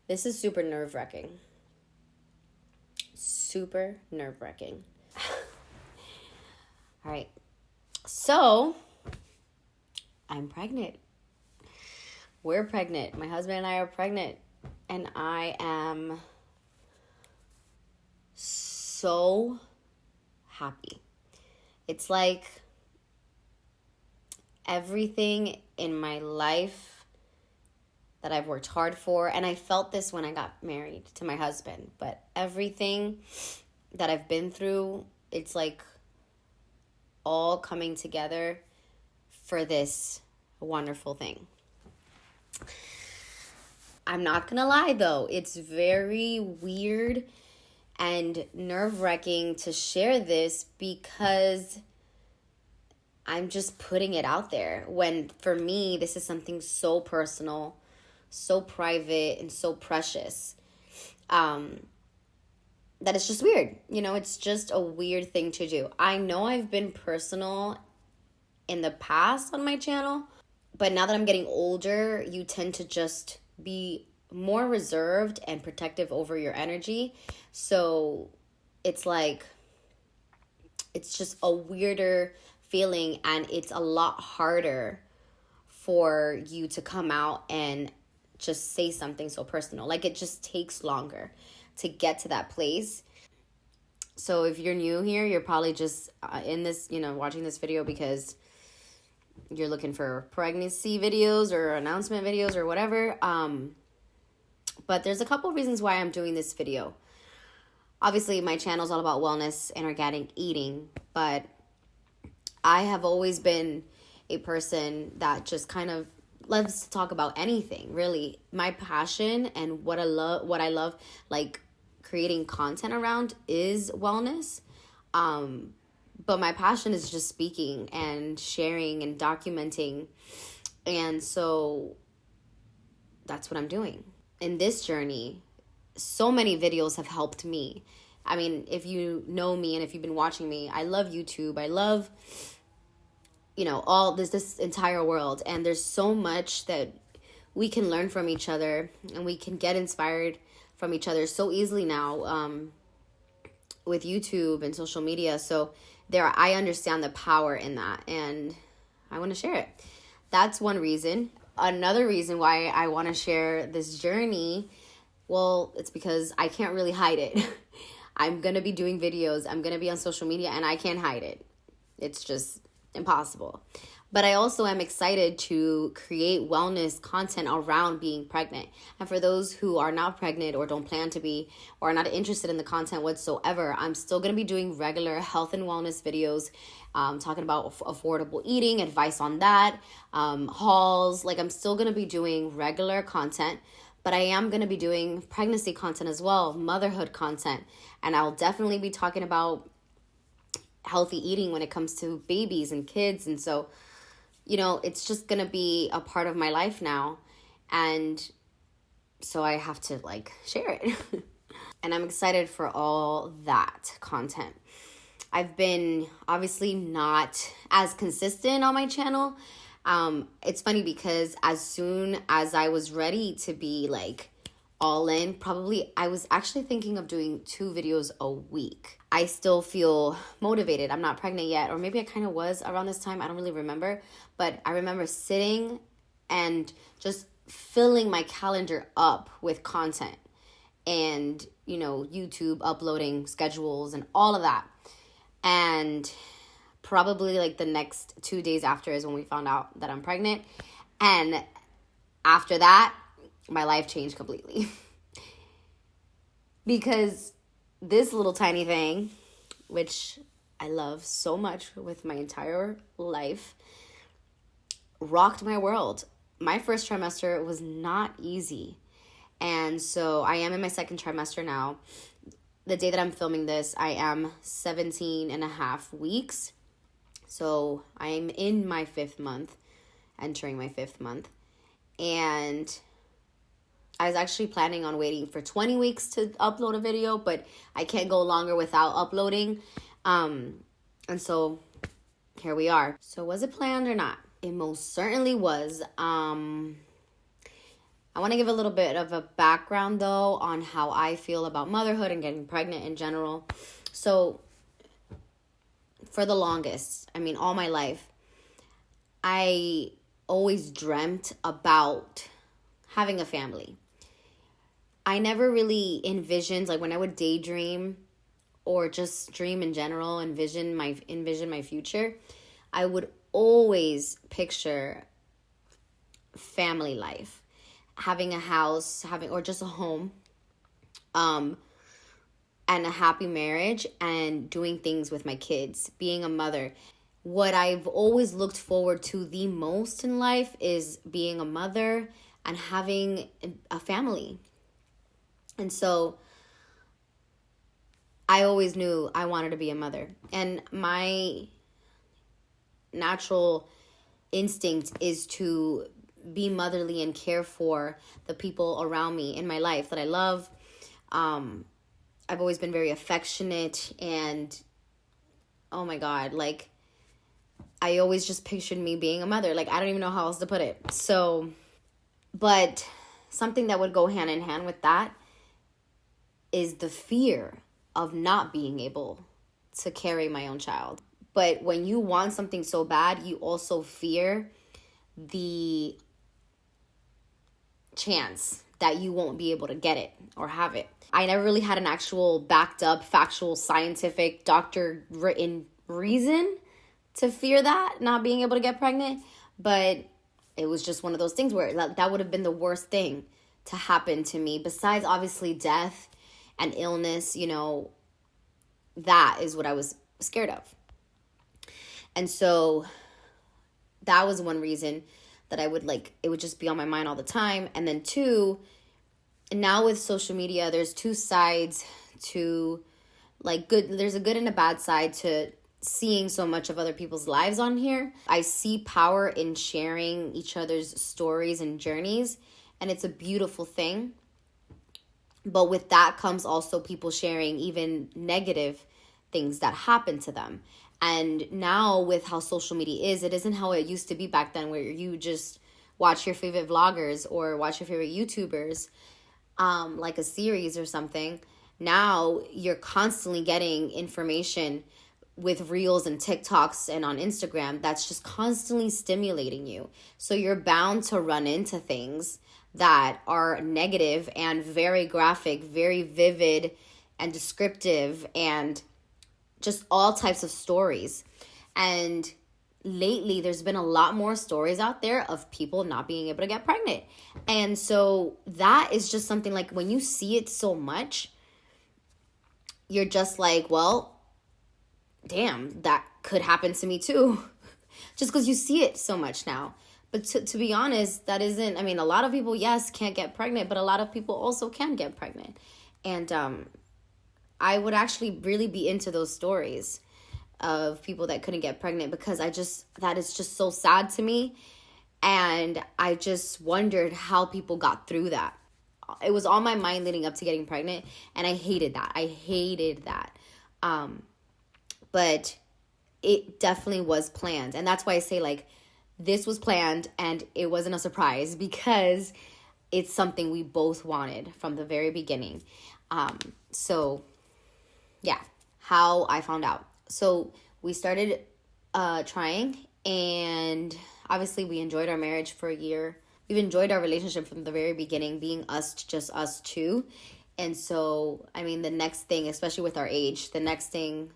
This is super nerve-wracking. Super nerve-wracking. All right. So, I'm pregnant. We're pregnant. My husband and I are pregnant. And I am so happy. It's like everything in my life that I've worked hard for, and I felt this when I got married to my husband, but everything that I've been through, it's like all coming together for this wonderful thing. I'm not gonna lie though, it's very weird and nerve-wracking to share this because I'm just putting it out there when for me this is something so personal, so private, and so precious that it's just weird. You know, it's just a weird thing to do. I know I've been personal in the past on my channel, but now that I'm getting older, you tend to just be more reserved and protective over your energy. So it's like, it's just a weirder feeling, and it's a lot harder for you to come out and just say something so personal. Like, it just takes longer to get to that place. So if you're new here, you're probably just in this, watching this video because you're looking for pregnancy videos or announcement videos or whatever. But there's a couple reasons why I'm doing this video. Obviously, my channel is all about wellness and organic eating, but I have always been a person that just kind of loves to talk about anything, really. My passion and what I love, like creating content around is wellness. But my passion is just speaking and sharing and documenting. And so that's what I'm doing. In this journey, so many videos have helped me. I mean, if you know me and if you've been watching me, I love YouTube. I love, all this entire world. And there's so much that we can learn from each other and we can get inspired from each other so easily now with YouTube and social media. So I understand the power in that and I want to share it. That's one reason. Another reason why I want to share this journey, well, it's because I can't really hide it. I'm going to be doing videos. I'm going to be on social media and I can't hide it. It's just impossible. But I also am excited to create wellness content around being pregnant. And for those who are not pregnant or don't plan to be or are not interested in the content whatsoever, I'm still going to be doing regular health and wellness videos, talking about affordable eating, advice on that, hauls. Like, I'm still going to be doing regular content, but I am going to be doing pregnancy content as well, motherhood content. And I'll definitely be talking about healthy eating when it comes to babies and kids. And so, it's just going to be a part of my life now. And so I have to share it. And I'm excited for all that content. I've been obviously not as consistent on my channel. It's funny because as soon as I was ready to be all in, probably I was actually thinking of doing 2 videos a week. I still feel motivated. I'm not pregnant yet, or maybe I kind of was around this time. I don't really remember, but I remember sitting and just filling my calendar up with content and, YouTube uploading schedules and all of that. And probably the next 2 days after is when we found out that I'm pregnant. And after that, my life changed completely. Because this little tiny thing, which I love so much with my entire life, rocked my world. My first trimester was not easy. And so I am in my second trimester now. The day that I'm filming this, I am 17 and a half weeks. So I'm in my 5th month, entering my 5th month. And I was actually planning on waiting for 20 weeks to upload a video, but I can't go longer without uploading. And so here we are. So was it planned or not? It most certainly was. I'm I want to give a little bit of a background, though, on how I feel about motherhood and getting pregnant in general. So, for the longest, I mean, all my life, I always dreamt about having a family. I never really envisioned, like when I would daydream or just dream in general, envision my future, I would always picture family life, having a house, or just a home, and a happy marriage, and doing things with my kids, being a mother. What I've always looked forward to the most in life is being a mother and having a family. And so I always knew I wanted to be a mother. And my natural instinct is to be motherly and care for the people around me in my life that I love. I've always been very affectionate, and oh my God, like I always just pictured me being a mother. Like, I don't even know how else to put it. So, but something that would go hand in hand with that is the fear of not being able to carry my own child. But when you want something so bad, you also fear the chance that you won't be able to get it or have it. I never really had an actual backed up, factual, scientific, doctor written reason to fear that, not being able to get pregnant. But it was just one of those things where that would have been the worst thing to happen to me, besides obviously death and illness. You know, that is what I was scared of. And so that was one reason that I would it would just be on my mind all the time. And then two, now with social media, there's two sides to there's a good and a bad side to seeing so much of other people's lives on here. I see power in sharing each other's stories and journeys, and it's a beautiful thing. But with that comes also people sharing even negative things that happen to them. And now with how social media is, it isn't how it used to be back then, where you just watch your favorite vloggers or watch your favorite YouTubers, like a series or something. Now you're constantly getting information with reels and TikToks and on Instagram that's just constantly stimulating you. So you're bound to run into things that are negative and very graphic, very vivid and descriptive, and just all types of stories. And lately there's been a lot more stories out there of people not being able to get pregnant. And so that is just something, like when you see it so much, you're just like, well, damn, that could happen to me too. Just because you see it so much now. But to be honest, that isn't, I mean, a lot of people, yes, can't get pregnant, but a lot of people also can get pregnant. And I would actually really be into those stories of people that couldn't get pregnant, because that is just so sad to me. And I just wondered how people got through that. It was on my mind leading up to getting pregnant, and I hated that. But it definitely was planned. And that's why I say, this was planned and it wasn't a surprise, because it's something we both wanted from the very beginning. So yeah, how I found out. So we started trying, and obviously we enjoyed our marriage for a year. We've enjoyed our relationship from the very beginning, being just us two. And so, I mean, the next thing, especially with our age, the next thing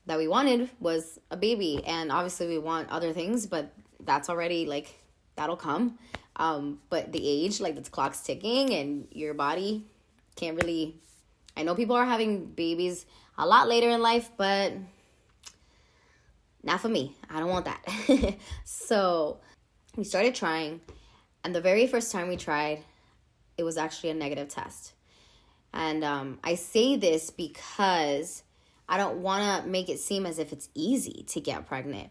that we wanted was a baby. And obviously we want other things, but that's already that'll come. But the age, the clock's ticking, and your body can't really, I know people are having babies a lot later in life, but not for me. I don't want that. So we started trying, and the very first time we tried, it was actually a negative test. And I say this because I don't want to make it seem as if it's easy to get pregnant.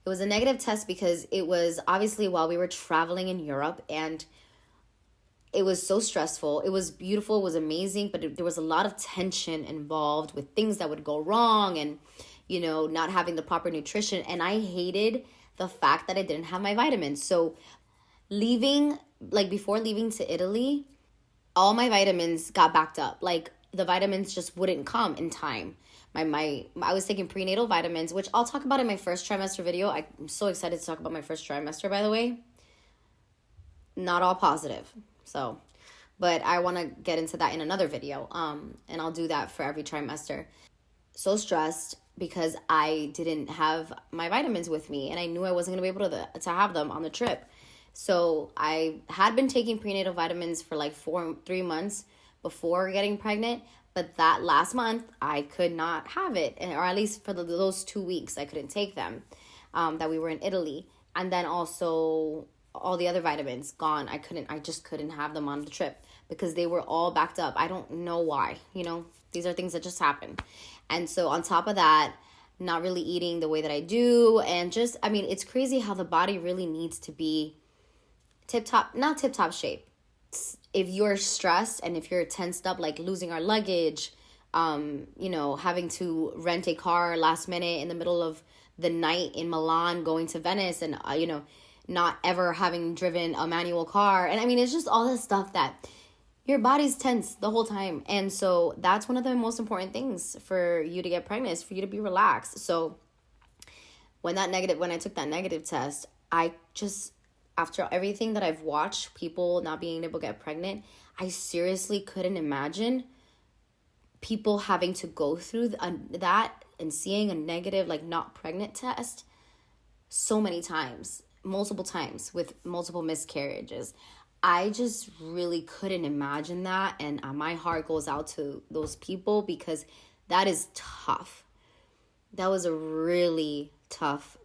It was a negative test because it was obviously while we were traveling in Europe, and it was so stressful. It was beautiful. It was amazing. But there was a lot of tension involved with things that would go wrong, and, not having the proper nutrition. And I hated the fact that I didn't have my vitamins. So leaving, like before leaving to Italy, all my vitamins got backed up. Like the vitamins just wouldn't come in time. I was taking prenatal vitamins, which I'll talk about in my first trimester video. I'm so excited to talk about my first trimester, by the way. Not all positive. So, but I want to get into that in another video. And I'll do that for every trimester. So stressed because I didn't have my vitamins with me, and I knew I wasn't going to be able to have them on the trip. So I had been taking prenatal vitamins for like 3 months before getting pregnant, but that last month I could not have it, or at least for those 2 weeks I couldn't take them, that we were in Italy. And then also all the other vitamins gone. I just couldn't have them on the trip because they were all backed up. I don't know why, these are things that just happen. And so on top of that, not really eating the way that I do, and just, it's crazy how the body really needs to be not tip-top shape. If you're stressed and if you're tensed up, like losing our luggage, having to rent a car last minute in the middle of the night in Milan, going to Venice, and, not ever having driven a manual car. And it's just all this stuff that your body's tense the whole time. And so that's one of the most important things for you to get pregnant, is for you to be relaxed. So when I took that negative test, I just, after everything that I've watched, people not being able to get pregnant, I seriously couldn't imagine people having to go through that and seeing a negative, like, not pregnant test so many times, multiple times, with multiple miscarriages. I just really couldn't imagine that. And my heart goes out to those people, because that is tough. That was a really tough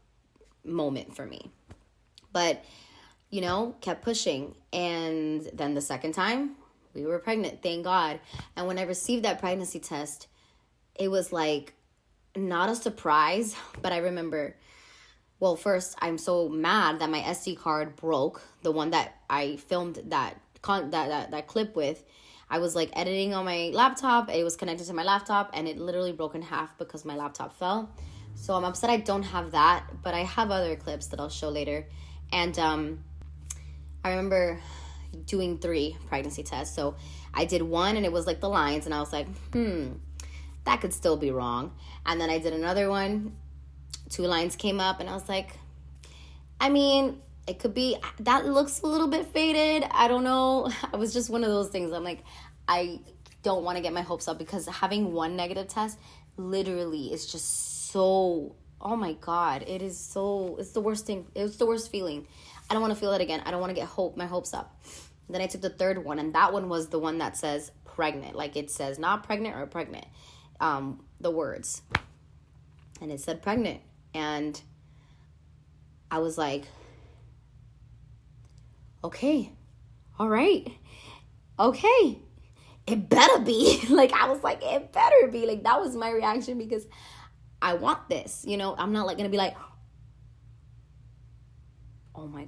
moment for me. But, kept pushing. And then the second time, we were pregnant, thank God. And when I received that pregnancy test, it was like not a surprise, but I remember, well, first, I'm so mad that my SD card broke, the one that I filmed that clip with. I was like editing on my laptop. It was connected to my laptop, and it literally broke in half because my laptop fell. So I'm upset I don't have that, but I have other clips that I'll show later. And I remember doing 3 pregnancy tests. So I did one, and it was like the lines, and I was like, that could still be wrong. And then I did another one. 2 lines came up, and I was like, it could be, that looks a little bit faded. I don't know. It was just one of those things. I'm like, I don't want to get my hopes up, because having one negative test literally is just so, oh my God, it's the worst thing. It's the worst feeling. I don't want to feel that again. I don't want to get my hopes up. Then I took the 3rd one, and that one was the one that says pregnant. Like, it says not pregnant or pregnant, the words. And it said pregnant. And I was like, okay, all right, okay, it better be. Like, I was like, it better be. Like, that was my reaction, because I want this, I'm not like going to be like, oh my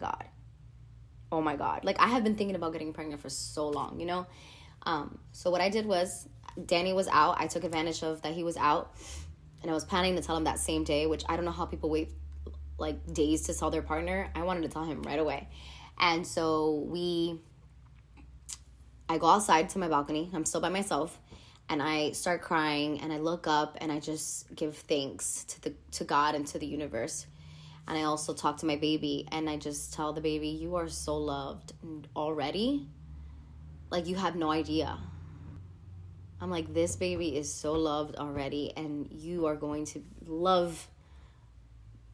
God. Like, I have been thinking about getting pregnant for so long, So what I did was, Danny was out. I took advantage of that he was out. And I was planning to tell him that same day, which I don't know how people wait like days to tell their partner. I wanted to tell him right away. And so I go outside to my balcony. I'm still by myself. And I start crying, and I look up, and I just give thanks to God and to the universe. And I also talk to my baby, and I just tell the baby, you are so loved already. Like, you have no idea. I'm like, this baby is so loved already, and you are going to love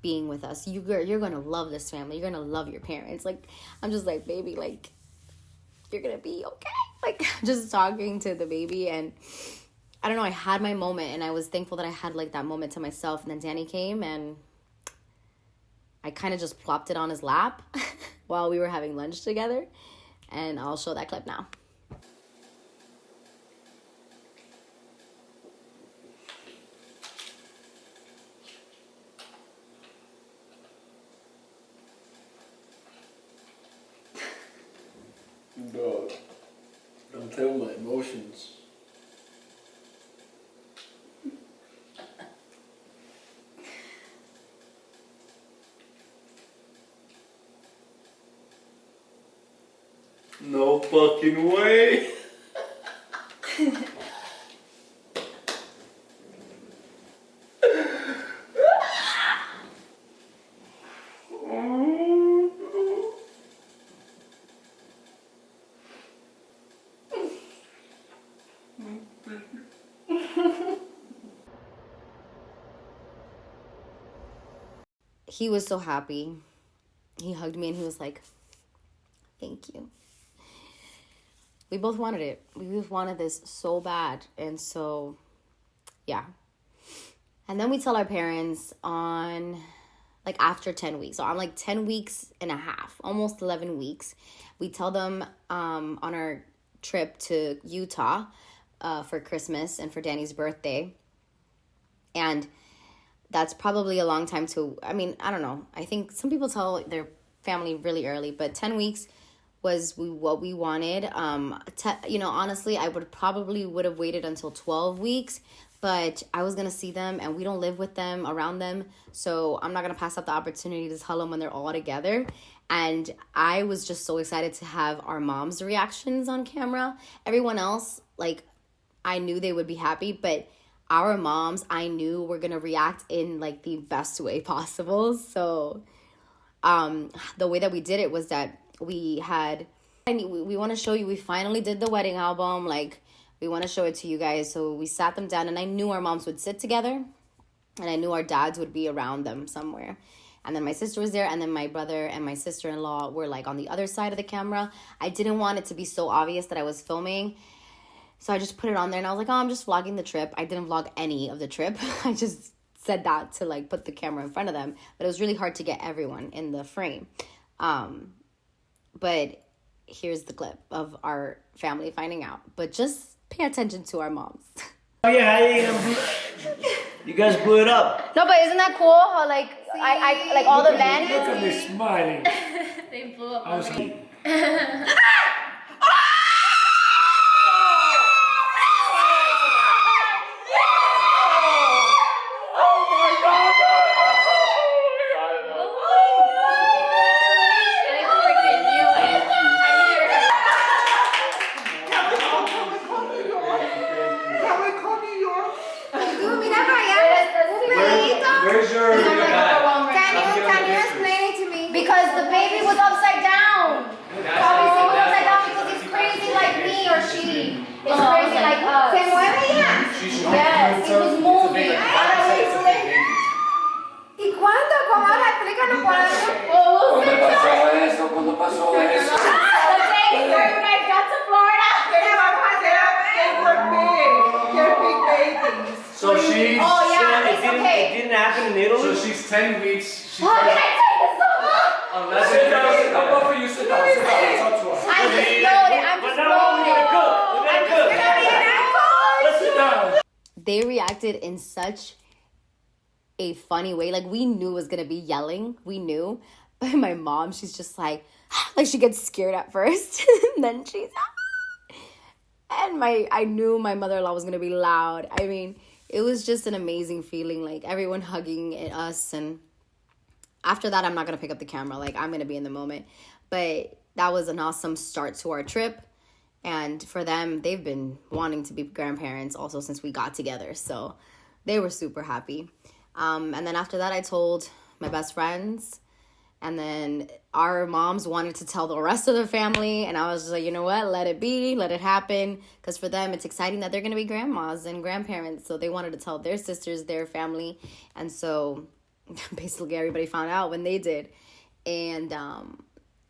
being with us. You're going to love this family. You're going to love your parents. Like, I'm just like, baby, like, you're going to be okay. Like, just talking to the baby, and I don't know, I had my moment, and I was thankful that I had, like, that moment to myself. And then Danny came, and I kind of just plopped it on his lap while we were having lunch together, and I'll show that clip now. Dog, don't tell my emotions. fucking way. He was so happy. He hugged me and he was like, thank you. We both wanted it. We both wanted this so bad. And so, yeah. And then we tell our parents on, like, after 10 weeks. So on, like, 10 weeks and a half, almost 11 weeks. We tell them on our trip to Utah for Christmas and for Danny's birthday. And that's probably a long time to, I mean, I don't know. I think some people tell their family really early, but 10 weeks was what we wanted. Honestly, I would have waited until 12 weeks, but I was going to see them and we don't live with them, around them. So I'm not going to pass up the opportunity to tell them when they're all together. And I was just so excited to have our mom's reactions on camera. Everyone else, like, I knew they would be happy, but our moms, I knew were going to react in, like, the best way possible. So the way that we did it was that we want to show you, we finally did the wedding album. Like, we want to show it to you guys. So we sat them down and I knew our moms would sit together and I knew our dads would be around them somewhere. And then my sister was there and then my brother and my sister-in-law were, like, on the other side of the camera. I didn't want it to be so obvious that I was filming. So I just put it on there and I was like, oh, I'm just vlogging the trip. I didn't vlog any of the trip. I just said that to, like, put the camera in front of them. But it was really hard to get everyone in the frame. But here's the clip of our family finding out. But just pay attention to our moms. Oh yeah, you guys blew it up. No, but isn't that cool? How, like, I like all the men. Look at me smiling. They blew up I was already. Where's your Can you explain it to me? Because the baby was upside down. Obviously, he was upside down because he's crazy like me or she is crazy like us. ¿Se mueve ya? Yes, it was moving. ¿Y cuándo? Comadre, explícanos cuándo. ¿Cuándo pasó eso? The day before you guys got to Florida. They're big babies. So she's... Oh yeah, it's okay. It didn't happen in Italy? So she's 10 weeks. Oh, can I take this off? Sit down. Both of you sit down. Sit down. Talk to us. I'm just floating. I'm But just now we're gonna cook. We're gonna cook. Let's sit down. They reacted in such a funny way. Like, we knew it was gonna be yelling. We knew. But my mom, she's just like she gets scared at first. And then she's and I knew my mother-in-law was gonna be loud. I mean, it was just an amazing feeling, like everyone hugging us. And after that, I'm not gonna pick up the camera. Like, I'm gonna be in the moment. But that was an awesome start to our trip. And for them, they've been wanting to be grandparents also since we got together. So they were super happy. And then after that, I told my best friends. And then our moms wanted to tell the rest of the family. And I was just like, you know what? Let it be. Let it happen. Because for them, it's exciting that they're going to be grandmas and grandparents. So they wanted to tell their sisters, their family. And so basically everybody found out when they did. And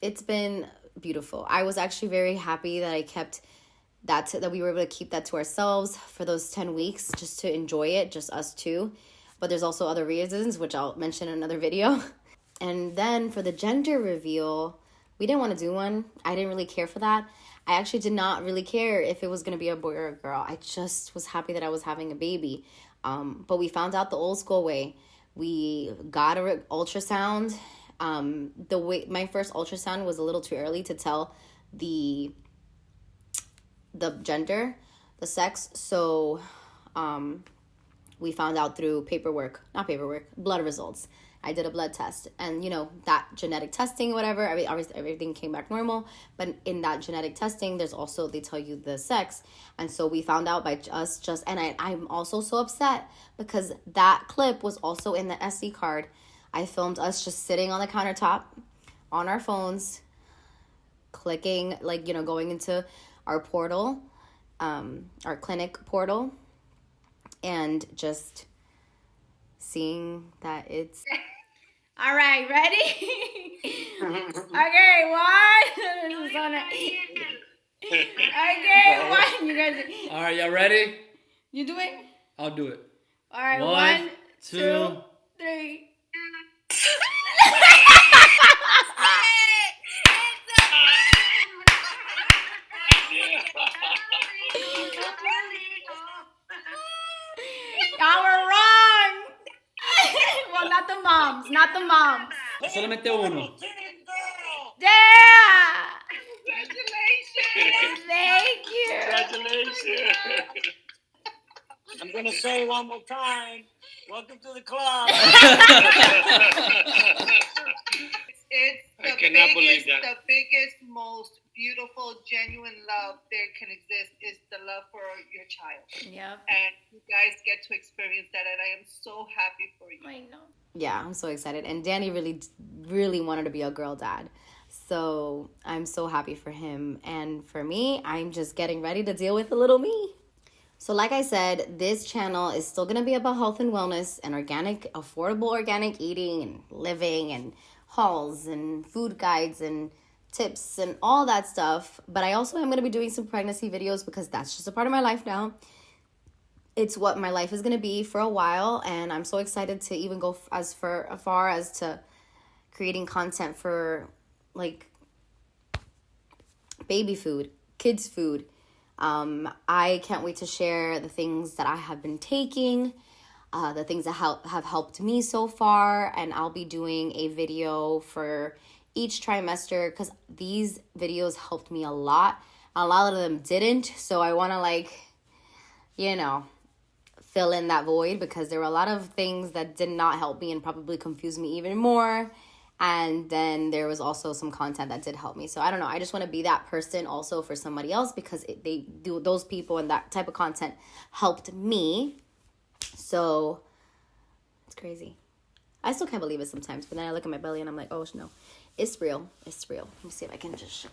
it's been beautiful. I was actually very happy that I kept that we were able to keep that to ourselves for those 10 weeks just to enjoy it, just us two. But there's also other reasons, which I'll mention in another video. And then for the gender reveal, we didn't want to do one. I didn't really care for that. I actually did not really care if it was going to be a boy or a girl. I just was happy that I was having a baby. But we found out the old school way. We got an ultrasound. My first ultrasound was a little too early to tell the gender, the sex. So we found out through blood results. I did a blood test, and that genetic testing, whatever, obviously everything came back normal. But in that genetic testing, there's also, they tell you the sex, and so we found out by I'm also so upset because that clip was also in the SD card. I filmed us just sitting on the countertop on our phones, clicking, going into our portal, our clinic portal, and just seeing that it's... All right, ready? Okay, one. Okay, one. You guys... All right, y'all ready? You do it? I'll do it. All right, 1, 2, 3. Y'all were wrong. Well, not the moms. Solamente uno. Yeah. Congratulations. Thank you. Congratulations. I'm going to say it one more time. Welcome to the club. It's I cannot believe that. the biggest, most beautiful, genuine love there can exist is the love for your child. Yep. And you guys get to experience that, and I am so happy for you. I know. Yeah, I'm so excited. And Danny really, really wanted to be a girl dad. So I'm so happy for him. And for me, I'm just getting ready to deal with a little me. So like I said, this channel is still going to be about health and wellness and organic, affordable organic eating and living and hauls and food guides and tips and all that stuff. But I also am going to be doing some pregnancy videos because that's just a part of my life now. It's what my life is going to be for a while. And I'm so excited to even go as far as to creating content for like baby food, kids food. I can't wait to share the things that I have been taking, the things that have helped me so far, and I'll be doing a video for each trimester because these videos helped me a lot. A lot of them didn't, so I want to fill in that void because there were a lot of things that did not help me and probably confused me even more. And then there was also some content that did help me. So I don't know. I just want to be that person also for somebody else because those people and that type of content helped me. So it's crazy. I still can't believe it sometimes. But then I look at my belly and I'm like, oh, no. It's real. It's real. Let me see if I can just show.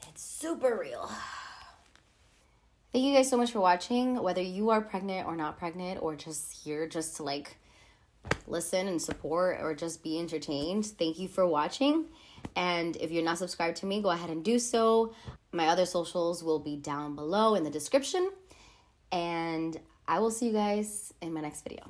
It's super real. Thank you guys so much for watching. Whether you are pregnant or not pregnant or just here just to listen and support or just be entertained, thank you for watching. And if you're not subscribed to me, go ahead and do so. My other socials will be down below in the description, and I will see you guys in my next video.